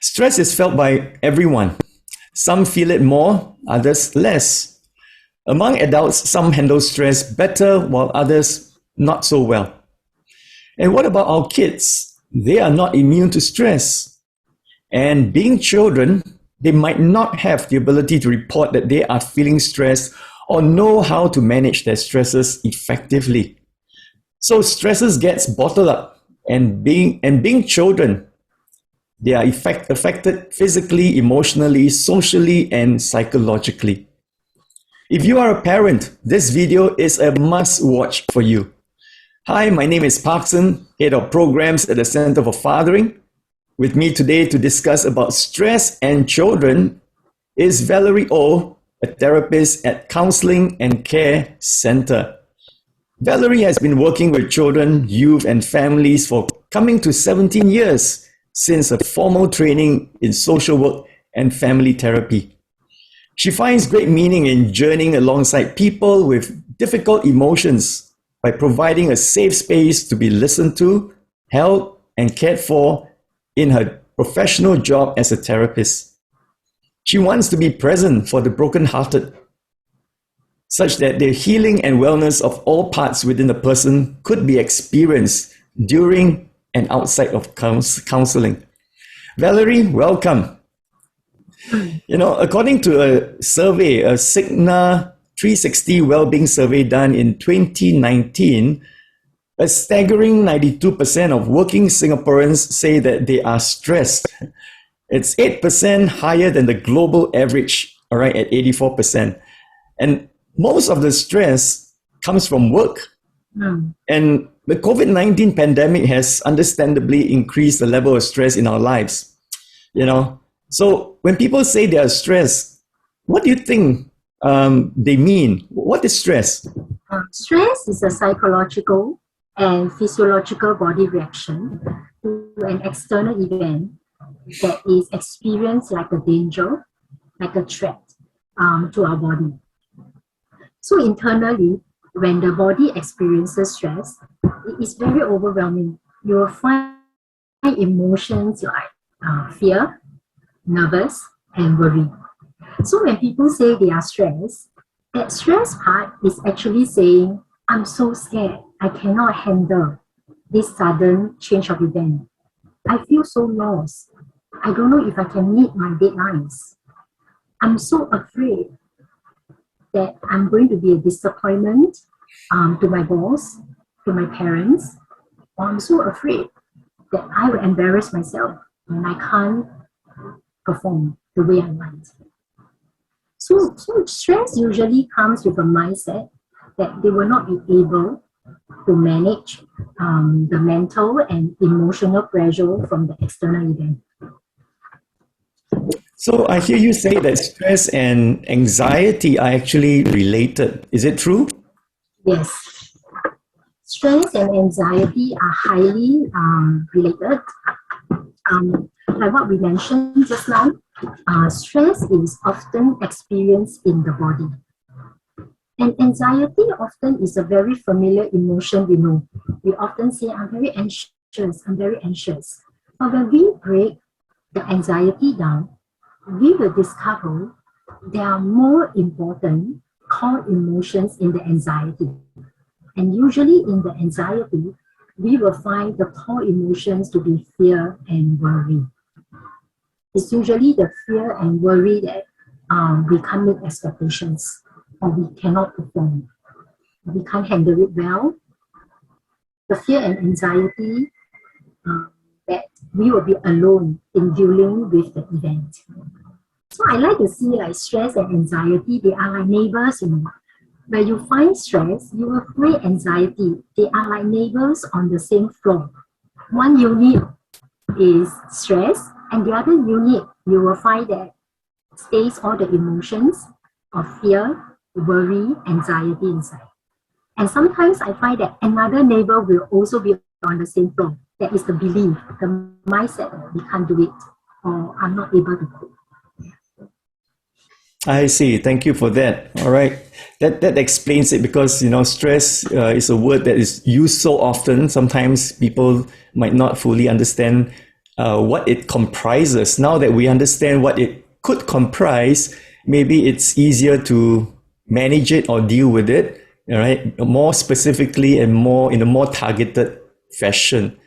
Stress is felt by everyone. Some feel it more, others less. Among adults, some handle stress better while others not so well. And what about our kids? They are not immune to stress. And being children, they might not have the ability to report that they are feeling stressed or know how to manage their stresses effectively. So stresses gets bottled up, and being children, they are affected physically, emotionally, socially, and psychologically. If you are a parent, this video is a must-watch for you. Hi, my name is Parcsen, Head of Programs at the Center for Fathering. With me today to discuss about stress and children is Valerie Oh, a therapist at Counseling and Care Center. Valerie has been working with children, youth, and families for coming to 17 years since a formal training in social work and family therapy. She finds great meaning in journeying alongside people with difficult emotions by providing a safe space to be listened to, held, and cared for in her professional job as a therapist. She wants to be present for the brokenhearted, such that the healing and wellness of all parts within a person could be experienced during and outside of counseling. Valerie, welcome. According to a survey, a Cigna 360 Wellbeing survey done in 2019, a staggering 92% of working Singaporeans say that they are stressed. It's 8% higher than the global average, all right, at 84%. And most of the stress comes from work. And the COVID-19 pandemic has understandably increased the level of stress in our lives. So when people say they are stressed, what do you think they mean? What is stress? Stress is a psychological and physiological body reaction to an external event that is experienced like a danger, like a threat to our body. So internally, when the body experiences stress, it is very overwhelming. You will find emotions like fear, nervous, and worry. So when people say they are stressed, that stress part is actually saying, I'm so scared. I cannot handle this sudden change of event. I feel so lost. I don't know if I can meet my deadlines. I'm so afraid that I'm going to be a disappointment to my boss, to my parents. Or I'm so afraid that I will embarrass myself when I can't perform the way I want. So stress usually comes with a mindset that they will not be able to manage the mental and emotional pressure from the external event. So I hear you say that stress and anxiety are actually related. Is it true? Yes. Stress and anxiety are highly related. Like what we mentioned just now, stress is often experienced in the body. And anxiety often is a very familiar emotion we know. We often say, I'm very anxious. But when we break the anxiety down, we will discover there are more important core emotions in the anxiety. And usually in the anxiety, we will find the core emotions to be fear and worry. It's usually the fear and worry that we can't meet expectations or we cannot perform. We can't handle it well. The fear and anxiety that we will be alone in dealing with the event. So I like to see like stress and anxiety, they are like neighbors, Where you find stress, you will find anxiety. They are like neighbors on the same floor. One unit is stress, and the other unit, you will find that stays all the emotions of fear, worry, anxiety inside. And sometimes I find that another neighbor will also be on the same floor. That is the belief, the mindset that we can't do it or I'm not able to cope. I see. Thank you for that. All right. That explains it because, stress is a word that is used so often. Sometimes people might not fully understand what it comprises. Now that we understand what it could comprise, maybe it's easier to manage it or deal with it, all right, more specifically and more in a more targeted fashion.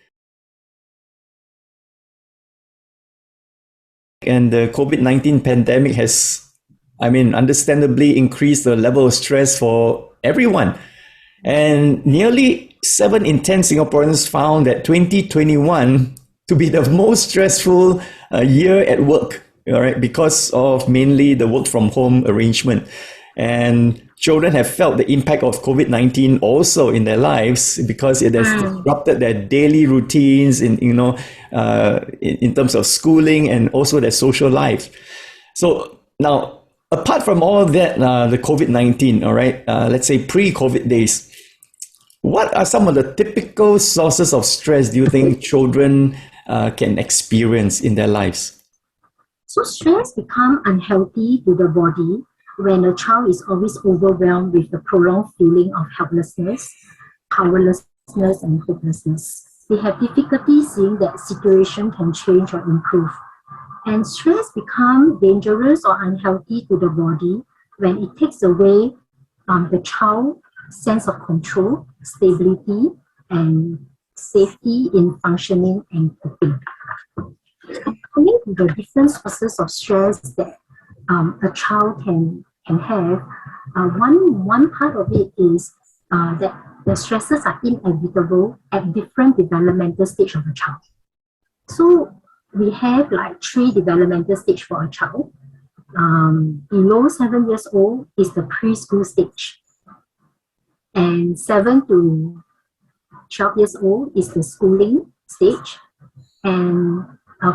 And the COVID-19 pandemic has, understandably increased the level of stress for everyone. And nearly 7 in 10 Singaporeans found that 2021 to be the most stressful year at work, all right, because of mainly the work from home arrangement. And children have felt the impact of COVID-19 also in their lives because it has disrupted their daily routines in terms of schooling and also their social life. So now, apart from all of that, the COVID-19, all right, let's say pre-COVID days, what are some of the typical sources of stress do you think children can experience in their lives? So stress becomes unhealthy to the body when a child is always overwhelmed with the prolonged feeling of helplessness, powerlessness, and hopelessness. They have difficulty seeing that situation can change or improve. And stress becomes dangerous or unhealthy to the body when it takes away the child's sense of control, stability, and safety in functioning and coping. Coming to the different sources of stress that a child can have, one part of it is that the stresses are inevitable at different developmental stage of a child. So we have like 3 developmental stage for a child. Below 7 years old is the preschool stage, and 7 to 12 years old is the schooling stage, and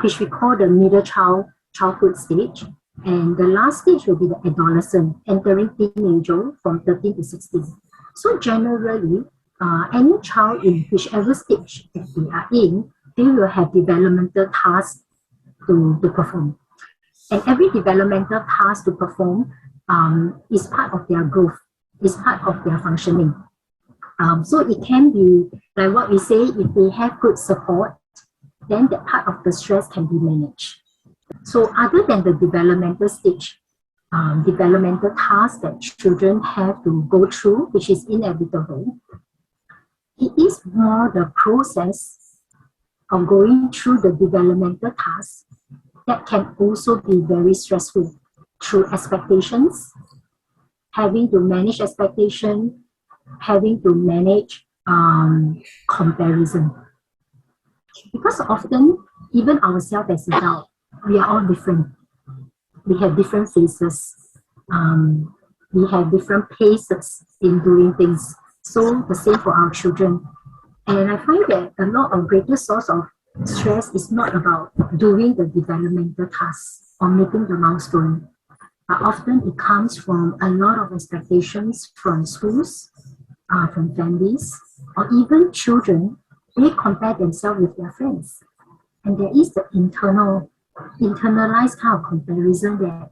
which we call the middle childhood stage. And the last stage will be the adolescent, entering teenager from 13 to 16. So generally, any child in whichever stage that they are in, they will have developmental tasks to perform. And every developmental task to perform is part of their growth, is part of their functioning. So it can be, like what we say, if they have good support, then that part of the stress can be managed. So other than the developmental stage, developmental tasks that children have to go through, which is inevitable, it is more the process of going through the developmental tasks that can also be very stressful through expectations, having to manage expectation, having to manage comparison. Because often, even ourselves as adults, we are all different. We have different faces. We have different paces in doing things. So the same for our children. And I find that a lot of greater source of stress is not about doing the developmental tasks or meeting the milestone, but often it comes from a lot of expectations from schools, from families, or even children. They compare themselves with their friends. And there is the internalized kind of comparison that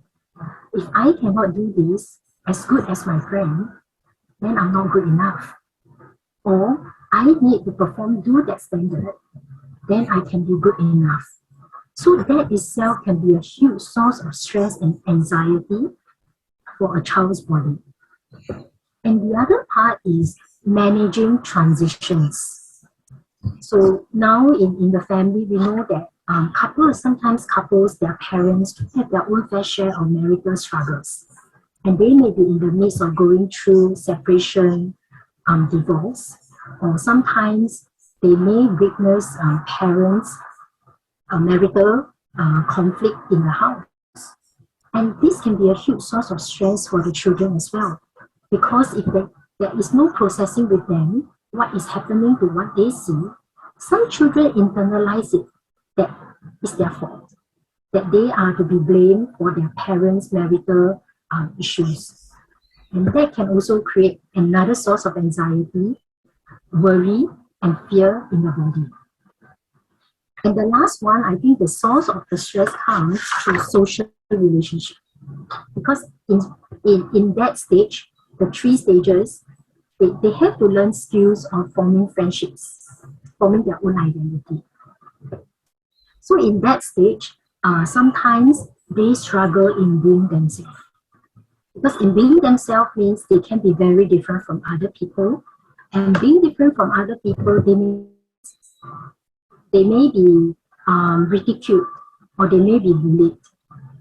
if I cannot do this as good as my friend, then I'm not good enough. Or I need to do that standard, then I can be good enough. So that itself can be a huge source of stress and anxiety for a child's body. And the other part is managing transitions. So now in the family, we know that couples, their parents have their own fair share of marital struggles. And they may be in the midst of going through separation, divorce, or sometimes they may witness parents' marital conflict in the house. And this can be a huge source of stress for the children as well. Because if there is no processing with them, what is happening to what they see, some children internalize it, that it's their fault, that they are to be blamed for their parents' marital issues. And that can also create another source of anxiety, worry, and fear in the body. And the last one, I think the source of the stress comes through social relationship. Because in that stage, the 3 stages, they have to learn skills of forming friendships, forming their own identity. So in that stage, sometimes they struggle in being themselves. Because in being themselves means they can be very different from other people. And being different from other people, they may be ridiculed or they may be bullied.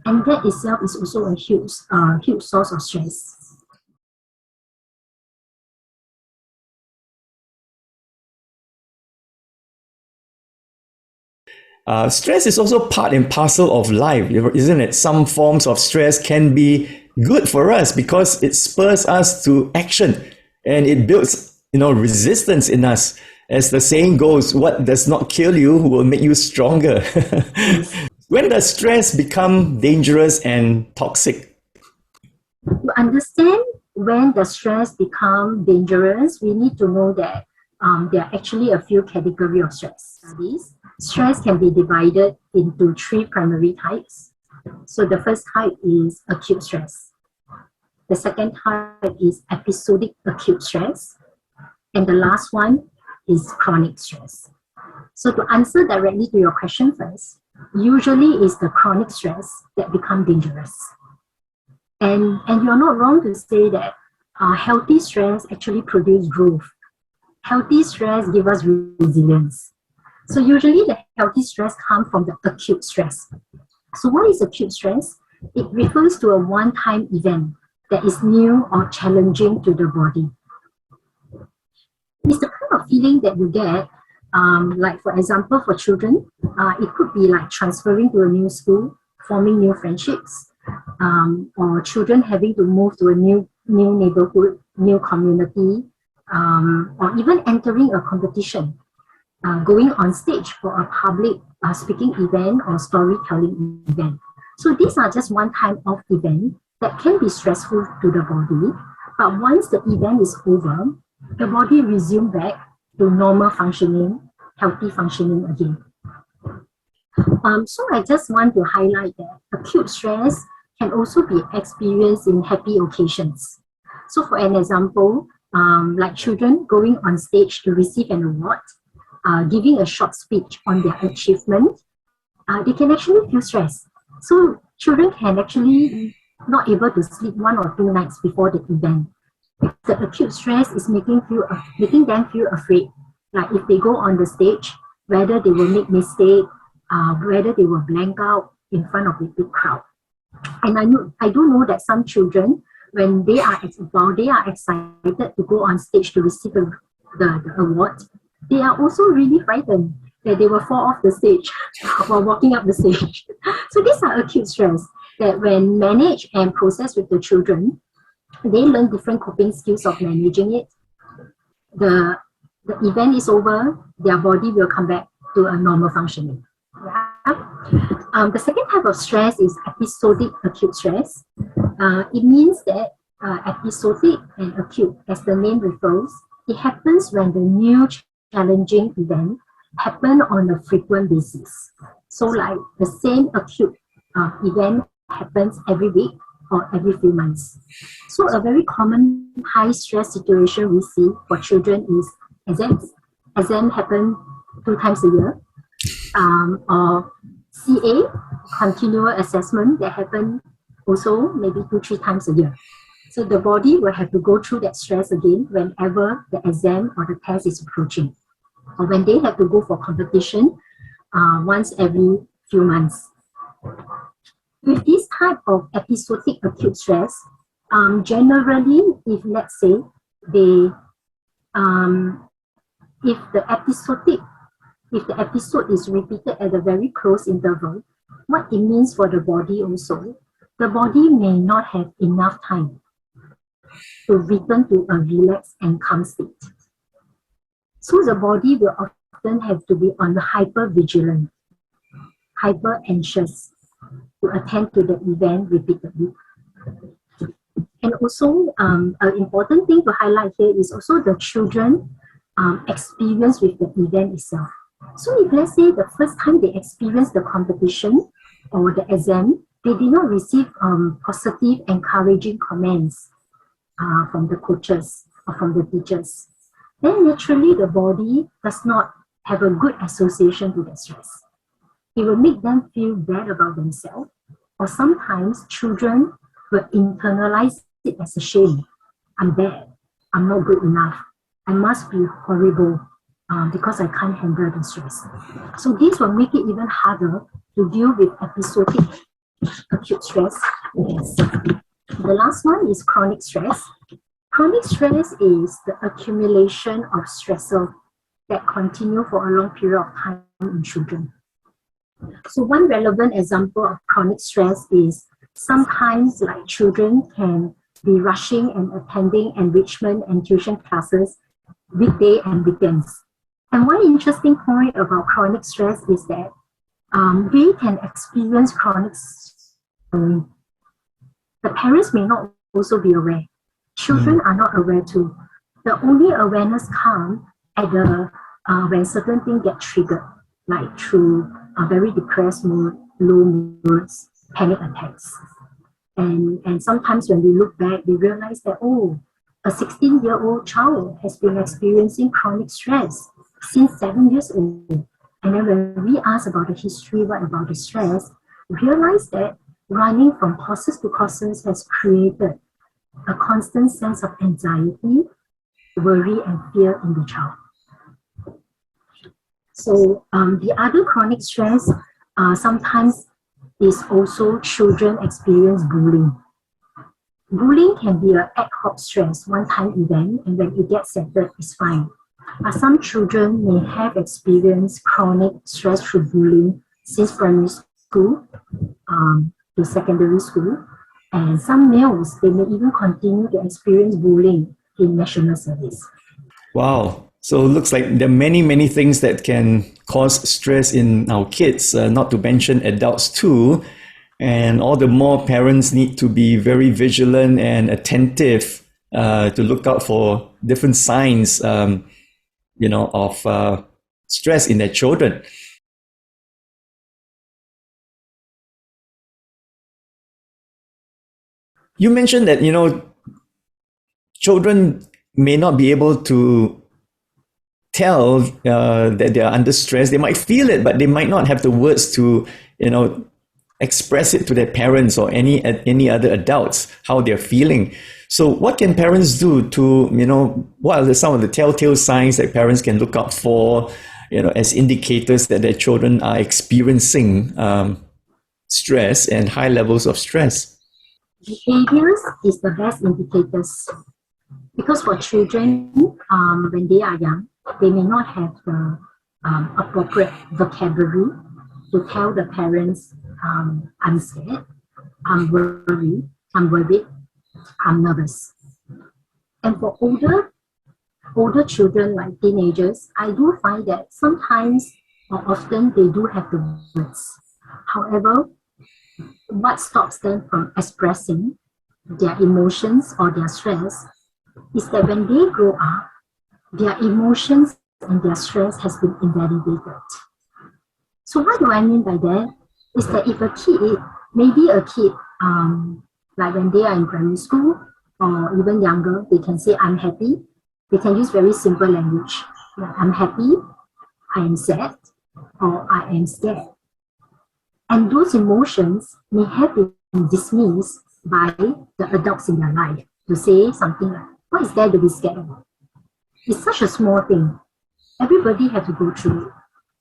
And that itself is also a huge source of stress. Stress is also part and parcel of life, isn't it? Some forms of stress can be good for us because it spurs us to action and it builds, resistance in us. As the saying goes, what does not kill you will make you stronger. When does stress become dangerous and toxic? To understand when the stress become dangerous, we need to know that there are actually a few categories of stress. Stress can be divided into 3 primary types. So the first type is acute stress. The second type is episodic acute stress. And the last one is chronic stress. So to answer directly to your question first, usually it's the chronic stress that become dangerous. And you're not wrong to say that healthy stress actually produce growth. Healthy stress gives us resilience. So usually the healthy stress comes from the acute stress. So what is acute stress? It refers to a one-time event that is new or challenging to the body. It's the kind of feeling that you get, like for example, for children, it could be like transferring to a new school, forming new friendships, or children having to move to a new neighborhood, new community, or even entering a competition, going on stage for a public speaking event or storytelling event. So these are just one-time off event that can be stressful to the body, but once the event is over, the body resumes back to normal functioning, healthy functioning again. So I just want to highlight that acute stress can also be experienced in happy occasions. So for an example, like children going on stage to receive an award, giving a short speech on their achievement, they can actually feel stress. So children can actually not able to sleep 1 or 2 nights before the event. The acute stress is making them feel afraid. Like if they go on the stage, whether they will make mistake, whether they will blank out in front of a big crowd. And I do know that some children, when they are excited to go on stage to receive the award, they are also really frightened that they will fall off the stage while walking up the stage. So these are acute stress that when managed and processed with the children, they learn different coping skills of managing it. The event is over, their body will come back to a normal functioning. Yeah. The second type of stress is episodic acute stress. It means that episodic and acute, as the name refers, it happens when the new challenging event happen on a frequent basis. So like the same acute event happens every week or every few months. So a very common high stress situation we see for children is exams. Exams happen 2 times a year. Or CA, continual assessment, that happen also maybe 2-3 times a year. So the body will have to go through that stress again whenever the exam or the test is approaching, or when they have to go for competition once every few months. With this type of episodic acute stress, generally, if let's say if the episode is repeated at a very close interval, what it means for the body also, the body may not have enough time to return to a relaxed and calm state. So the body will often have to be on the hyper vigilant, hyper anxious to attend to the event repeatedly. And also, an important thing to highlight here is also the children experience with the event itself. So if let's say the first time they experience the competition or the exam, they did not receive positive, encouraging comments from the coaches or from the teachers, then naturally the body does not have a good association to the stress. it will make them feel bad about themselves, or sometimes children will internalize it as a shame. I'm bad. I'm not good enough. I must be horrible because I can't handle the stress. So this will make it even harder to deal with episodic acute stress. Yes. The last one is chronic stress. Chronic stress is the accumulation of stressor that continue for a long period of time in children. So one relevant example of chronic stress is sometimes like children can be rushing and attending enrichment and tuition classes weekday and weekends. And one interesting point about chronic stress is that we can experience chronic stress. The parents may not also be aware. Children are not aware too. The only awareness comes at the when certain things get triggered, like through a very depressed mood, low moods, panic attacks. And sometimes when we look back, we realize that, oh, a 16-year-old child has been experiencing chronic stress since 7 years old. And then when we ask about the history, what about the stress, we realize that running from courses to courses has created a constant sense of anxiety, worry, and fear in the child. So the other chronic stress sometimes is also children experience bullying. Bullying can be an ad hoc stress, one-time event, and when it gets settled, it's fine. But some children may have experienced chronic stress through bullying since primary school to secondary school, and some males, they may even continue to experience bullying in national service. Wow. So it looks like there are many, many things that can cause stress in our kids, not to mention adults too. And all the more parents need to be very vigilant and attentive to look out for different signs, of stress in their children. You mentioned that, children may not be able to tell that they are under stress. They might feel it, but they might not have the words to, express it to their parents or any other adults how they're feeling. So what can parents do to, what are some of the telltale signs that parents can look out for, as indicators that their children are experiencing stress and high levels of stress? Behaviors is the best indicators because for children, when they are young, they may not have the appropriate vocabulary to tell the parents, I'm scared, I'm worried, I'm nervous. And for older children like teenagers, I do find that sometimes or often they do have the words. However, what stops them from expressing their emotions or their stress is that when they grow up, their emotions and their stress has been invalidated. So what do I mean by that? Is that if a kid, maybe a kid, like when they are in primary school or even younger, they can say, I'm happy. They can use very simple language. Like, I'm happy, I am sad, or I am scared. And those emotions may have been dismissed by the adults in their life to say something like, what is there to be scared of? It's such a small thing. Everybody has to go through it.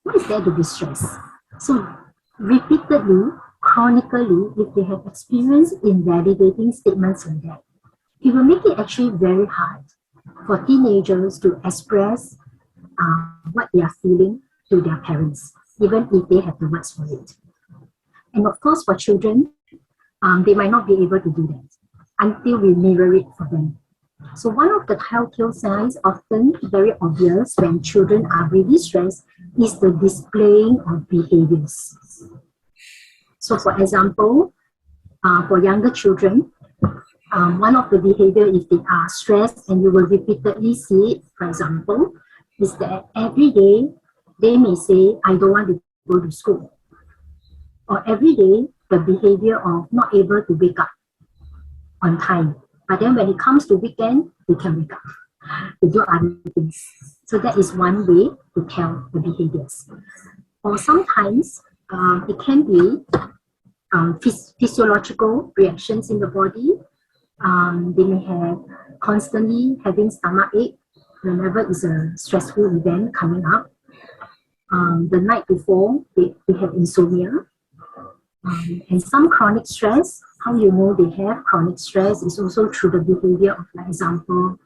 What is there to be stressed? So repeatedly, chronically, if they have experienced invalidating statements like that, it will make it actually very hard for teenagers to express what they are feeling to their parents, even if they have the words for it. And of course, for children, they might not be able to do that until we mirror it for them. So one of the telltale signs, often very obvious when children are really stressed, is the displaying of behaviors. So for example, for younger children, one of the behavior, if they are stressed and you will repeatedly see it, for example, is that every day they may say, I don't want to go to school. Or every day, the behavior of not able to wake up on time. But then when it comes to weekend, they can wake up to do other things. So that is one way to tell the behaviors. Or sometimes It can be physiological reactions in the body. They may have constantly having stomach ache whenever it's a stressful event coming up. The night before, they have insomnia. And some chronic stress, how you know they have chronic stress is also through the behavior of, for example,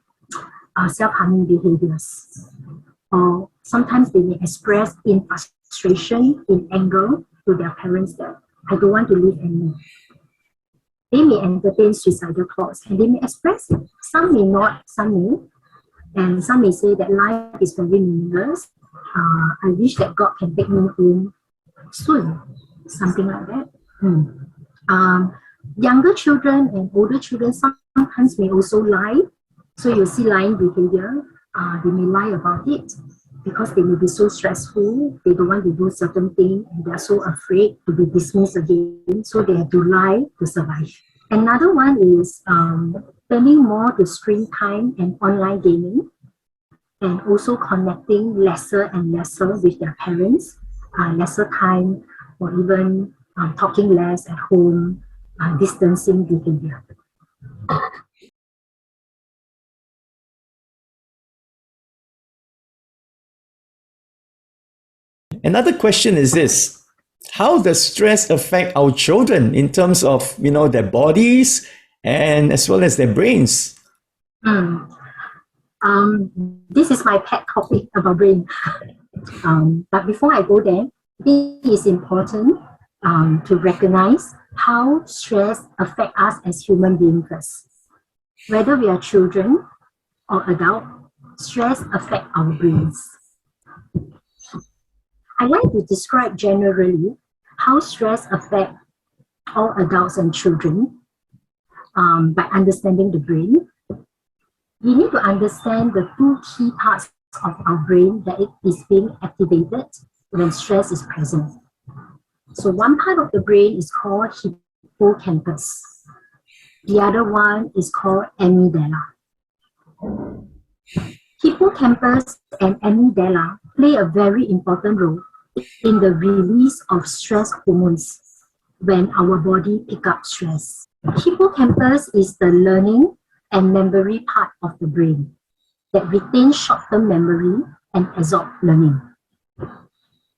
self-harming behaviors. Or sometimes they may express in frustration, in anger to their parents that I don't want to live anymore. They may entertain suicidal thoughts and they may express it. Some may not, some may. And some may say that life is very meaningless. I wish that God can take me home soon. Something like that. Younger children and older children sometimes may also lie. So you see lying behavior. They may lie about it because they may be so stressful. They don't want to do certain things and they're so afraid to be dismissed again. So they have to lie to survive. Another one is spending more to screen time and online gaming, and also connecting lesser and lesser with their parents, lesser time, or even talking less at home, distancing behavior. Another question is this: how does stress affect our children in terms of their bodies and as well as their brains? This is my pet topic about brain. But before I go there, it is important to recognize how stress affects us as human beings first. Whether we are children or adult, stress affects our brains. I like to describe generally how stress affects all adults and children by understanding the brain. We need to understand the two key parts of our brain that it is being activated when stress is present. So one part of the brain is called hippocampus. The other one is called amygdala. Hippocampus and amygdala play a very important role in the release of stress hormones when our body picks up stress. Hippocampus is the learning and memory part of the brain that retains short-term memory and absorb learning.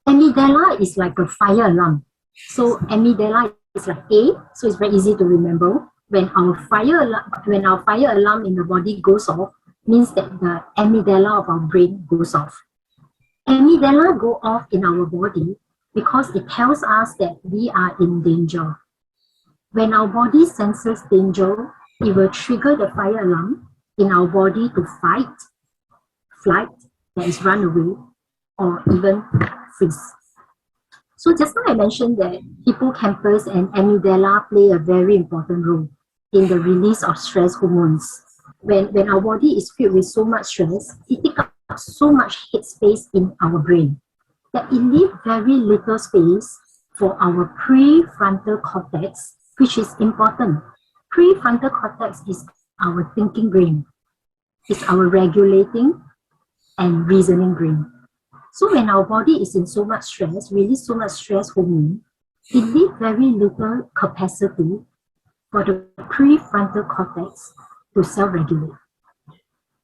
Amygdala is like a fire alarm. So amygdala is like A, so it's very easy to remember. When our fire alarm in the body goes off, means that the amygdala of our brain goes off. Amygdala go off in our body because it tells us that we are in danger. When our body senses danger, it will trigger the fire alarm in our body to fight, flight, that is run away, or even freeze. So just now I mentioned that hippocampus and amygdala play a very important role in the release of stress hormones. When our body is filled with so much stress, it takes up so much headspace in our brain that it leaves very little space for our prefrontal cortex, which is important. Prefrontal cortex is our thinking brain. It's our regulating and reasoning brain. So when our body is in so much stress, release so much stress hormone, it leaves very little capacity for the prefrontal cortex to self-regulate,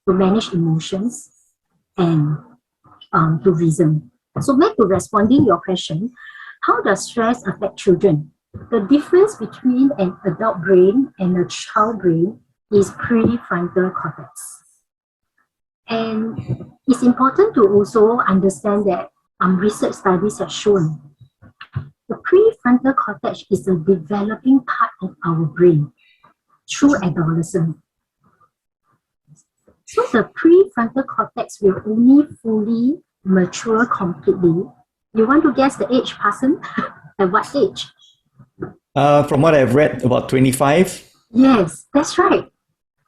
to manage emotions, and to reason. So back to responding your question, how does stress affect children? The difference between an adult brain and a child brain is prefrontal cortex. And it's important to also understand that research studies have shown the prefrontal cortex is a developing part of our brain through adolescence. So the prefrontal cortex will only fully mature completely. You want to guess the age, Parcsen? At what age? From what I've read, about 25. Yes, that's right.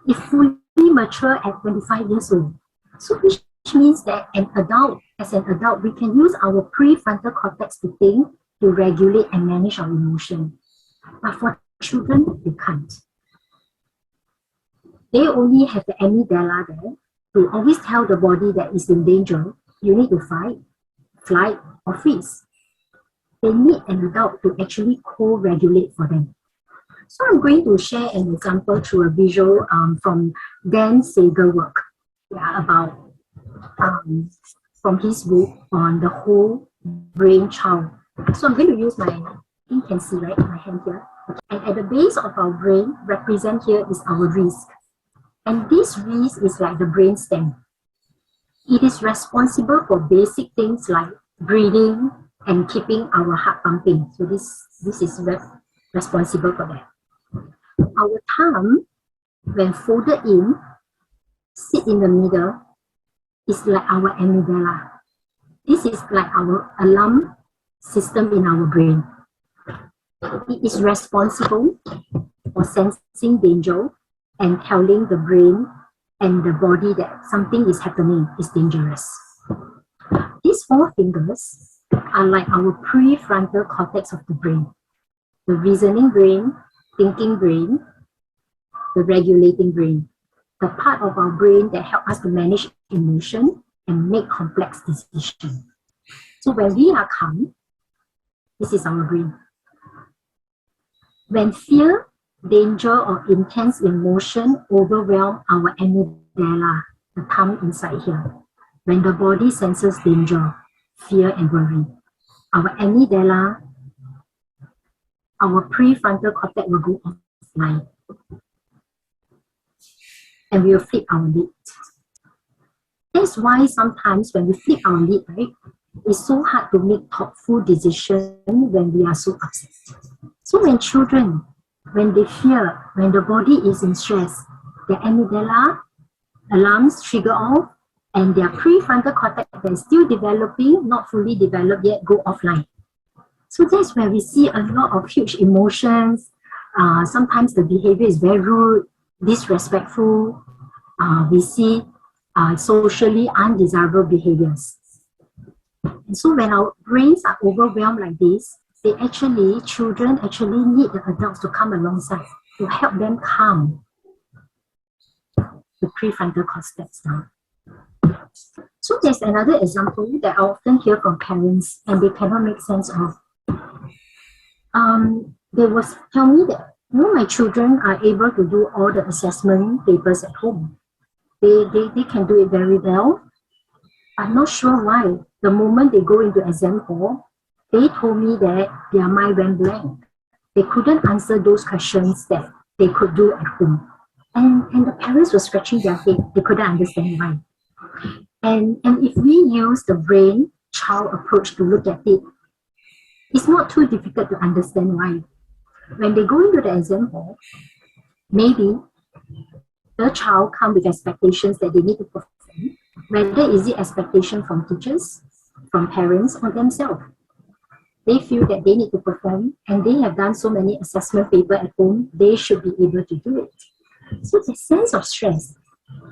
It fully mature at 25 years old. So which means that as an adult, we can use our prefrontal cortex to think, to regulate and manage our emotion. But for children, they can't. They only have the amygdala there to always tell the body that it's in danger. You need to fight, flight, or freeze. they need an adult to actually co-regulate for them. So I'm going to share an example through a visual from Dan Sager's work, about from his book on the whole brain child. So I'm going to use you can see, right, my hand here. And at the base of our brain, represent here is our wrist. And this wrist is like the brain stem. It is responsible for basic things like breathing and keeping our heart pumping. So this is responsible for that. Our thumb, when folded in, sit in the middle, is like our amygdala. This is like our alarm system in our brain. It is responsible for sensing danger and telling the brain and the body that something is happening, is dangerous. These four fingers are like our prefrontal cortex of the brain. The reasoning brain, thinking brain, the regulating brain. The part of our brain that helps us to manage emotion and make complex decisions. So when we are calm, this is our brain. When fear, danger, or intense emotion overwhelm our amygdala, the thumb inside here. When the body senses danger, fear, and worry, our amygdala, our prefrontal cortex will go offline. And we will flip our lid. That's why sometimes when we flip our lid, right, it's so hard to make thoughtful decisions when we are so upset. So when children, when they fear, when the body is in stress, their amygdala alarms trigger off, and their prefrontal cortex that is still developing, not fully developed yet, go offline. So that's where we see a lot of huge emotions. Sometimes the behavior is very rude, disrespectful. We see socially undesirable behaviors. And so when our brains are overwhelmed like this, children actually need the adults to come alongside to help them calm the prefrontal cortex down. So there's another example that I often hear from parents and they cannot make sense of. They will tell me that, my children are able to do all the assessment papers at home. They can do it very well. I'm not sure why. The moment they go into exam hall, they told me that their mind went blank. They couldn't answer those questions that they could do at home. And the parents were scratching their head. They couldn't understand why. And if we use the brain-child approach to look at it, it's not too difficult to understand why. When they go into the exam hall, maybe the child comes with expectations that they need to perform, whether is it expectation from teachers, from parents, or themselves. They feel that they need to perform, and they have done so many assessment papers at home, they should be able to do it. So the sense of stress,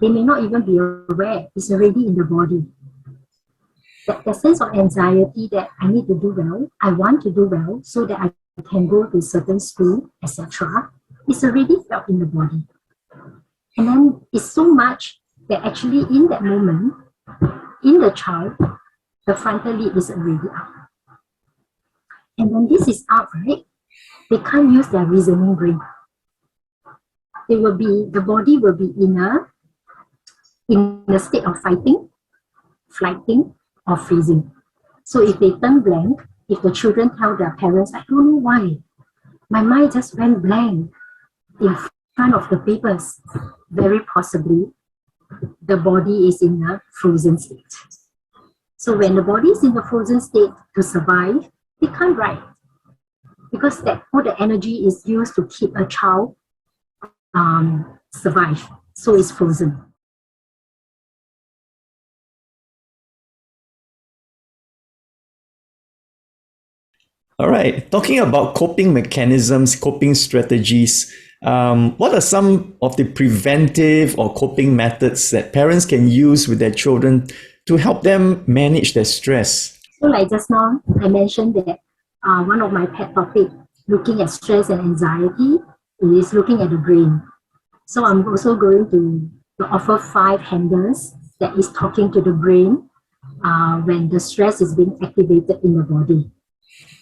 they may not even be aware, it's already in the body. The sense of anxiety that I need to do well, I want to do well so that I can go to certain school, etc., is already felt in the body. And then it's so much that actually in that moment, in the child, the frontal lobe is already up. And when this is up, right, they can't use their reasoning brain. The body will be in a state of fighting, flighting, or freezing. So if they turn blank, if the children tell their parents, I don't know why, my mind just went blank in front of the papers, very possibly the body is in a frozen state. So when the body is in the frozen state to survive, they can't write because all the energy is used to keep a child survive. So it's frozen. All right, talking about coping mechanisms, coping strategies, what are some of the preventive or coping methods that parents can use with their children to help them manage their stress? So like just now, I mentioned that one of my pet topics, looking at stress and anxiety, is looking at the brain. So I'm also going to offer 5 handles that is talking to the brain when the stress is being activated in the body.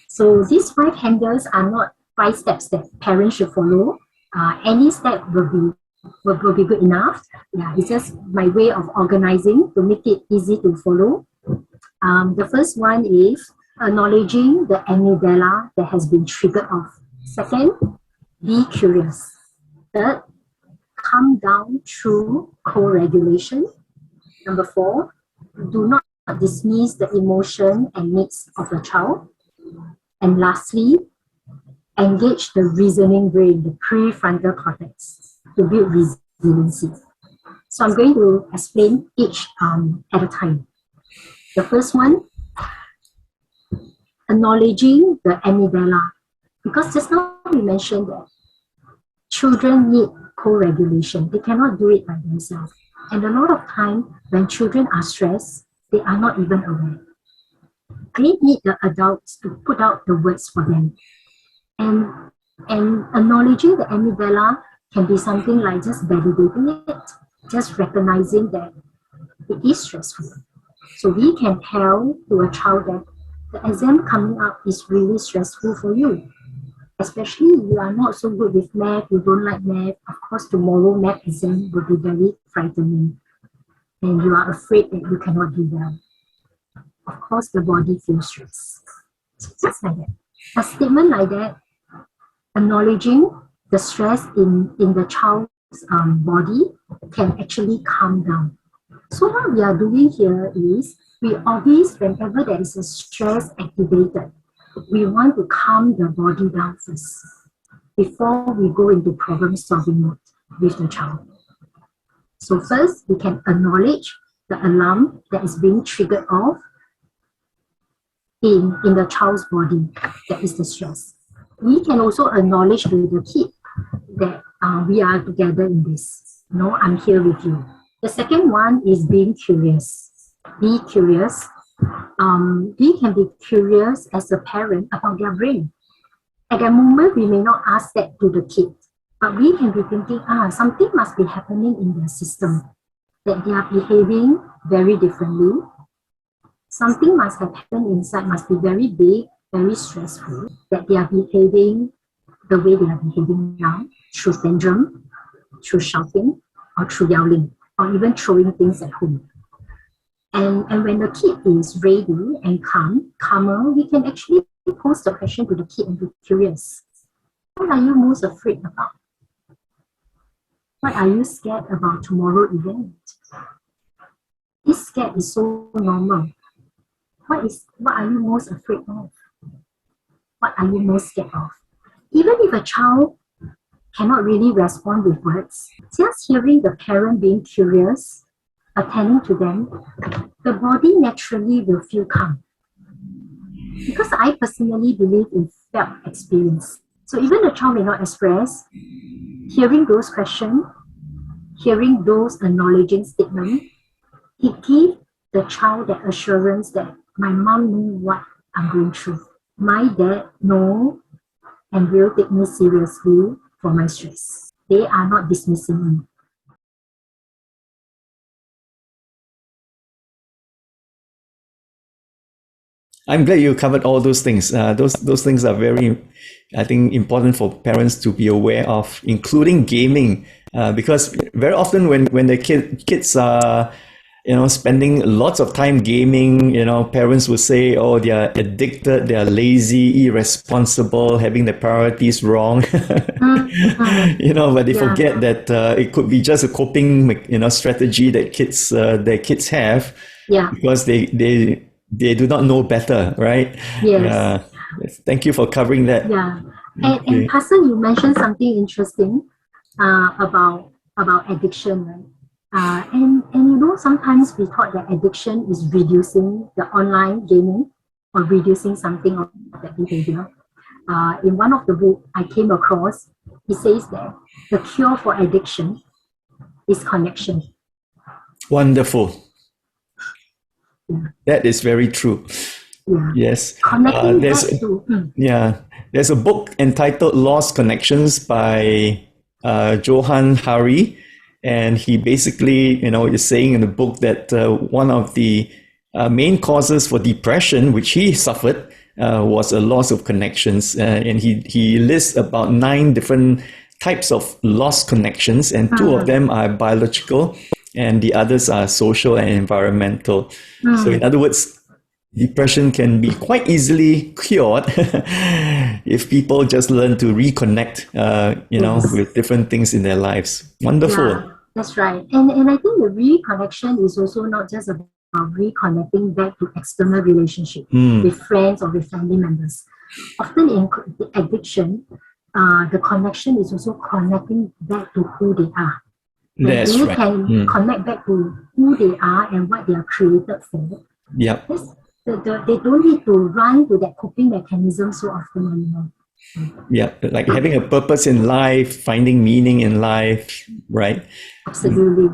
So these 5 handles are not 5 steps that parents should follow. Any step will be good enough. Yeah, it's just my way of organizing to make it easy to follow. The first one is acknowledging the amygdala that has been triggered off. Second, be curious. Third, calm down through co-regulation. Number 4, do not dismiss the emotion and needs of the child. And lastly, engage the reasoning brain, the prefrontal cortex, to build resiliency. So I'm going to explain each at a time. The first one, acknowledging the amygdala. Because just now we mentioned that children need co-regulation. They cannot do it by themselves. And a lot of time when children are stressed, they are not even aware. They need the adults to put out the words for them. And acknowledging the amygdala can be something like just validating it, just recognizing that it is stressful. So we can tell to a child that the exam coming up is really stressful for you. Especially if you are not so good with math, you don't like math, of course tomorrow math exam will be very frightening. And you are afraid that you cannot do well. Of course the body feels stressed. Just like that. A statement like that, acknowledging the stress in the child's body can actually calm down. So what we are doing here is, we always, whenever there is a stress activated, we want to calm the body down first before we go into problem solving mode with the child. So first, we can acknowledge the alarm that is being triggered off in the child's body, that is the stress. We can also acknowledge to the kid that we are together in this. No, I'm here with you. The second one is being curious. Be curious. We can be curious as a parent about their brain. At that moment, we may not ask that to the kid, but we can be thinking, something must be happening in their system, that they are behaving very differently. Something must have happened inside, must be very big, very stressful, that they are behaving the way they are behaving now, through tantrum, through shouting, or through yelling, or even throwing things at home. And when the kid is ready and calmer, we can actually pose the question to the kid and be curious. What are you most afraid about? What are you scared about tomorrow event? This scared is so normal. What are you most afraid of? What are you most scared of? Even if a child cannot really respond with words, just hearing the parent being curious, attending to them, the body naturally will feel calm. Because I personally believe in felt experience. So even the child may not express, hearing those questions, hearing those acknowledging statements, it gives the child that assurance that my mom knows what I'm going through. My dad knows and will take me seriously for my stress. They are not dismissing me. I'm glad you covered all those things. Those things are very, I think, important for parents to be aware of, including gaming, because very often when the kids are, spending lots of time gaming, parents will say, oh, they are addicted, they are lazy, irresponsible, having their priorities wrong. But they forget that it could be just a coping, strategy that kids have, because they do not know better, right? Yes. Thank you for covering that. Yeah. And Parcsen, you mentioned something interesting about addiction, right? And sometimes we thought that addiction is reducing the online gaming or reducing something of that behavior. In one of the books I came across, it says that the cure for addiction is connection. Wonderful. That is very true. Yeah. Yes. Connecting there's a book entitled Lost Connections by Johan Hari, and he basically, is saying in the book that one of the main causes for depression, which he suffered, was a loss of connections. And he lists about 9 different types of lost connections, and 2 of them are biological, and the others are social and environmental. So in other words, depression can be quite easily cured if people just learn to reconnect, with different things in their lives. Wonderful. Yeah, that's right. And I think the reconnection is also not just about reconnecting back to external relationship with friends or with family members. Often in the addiction, the connection is also connecting back to who they are. When That's they right. can connect back to who they are and what they are created for, Yep. they don't need to run to that coping mechanism so often anymore. Yeah, like having a purpose in life, finding meaning in life, right? Absolutely.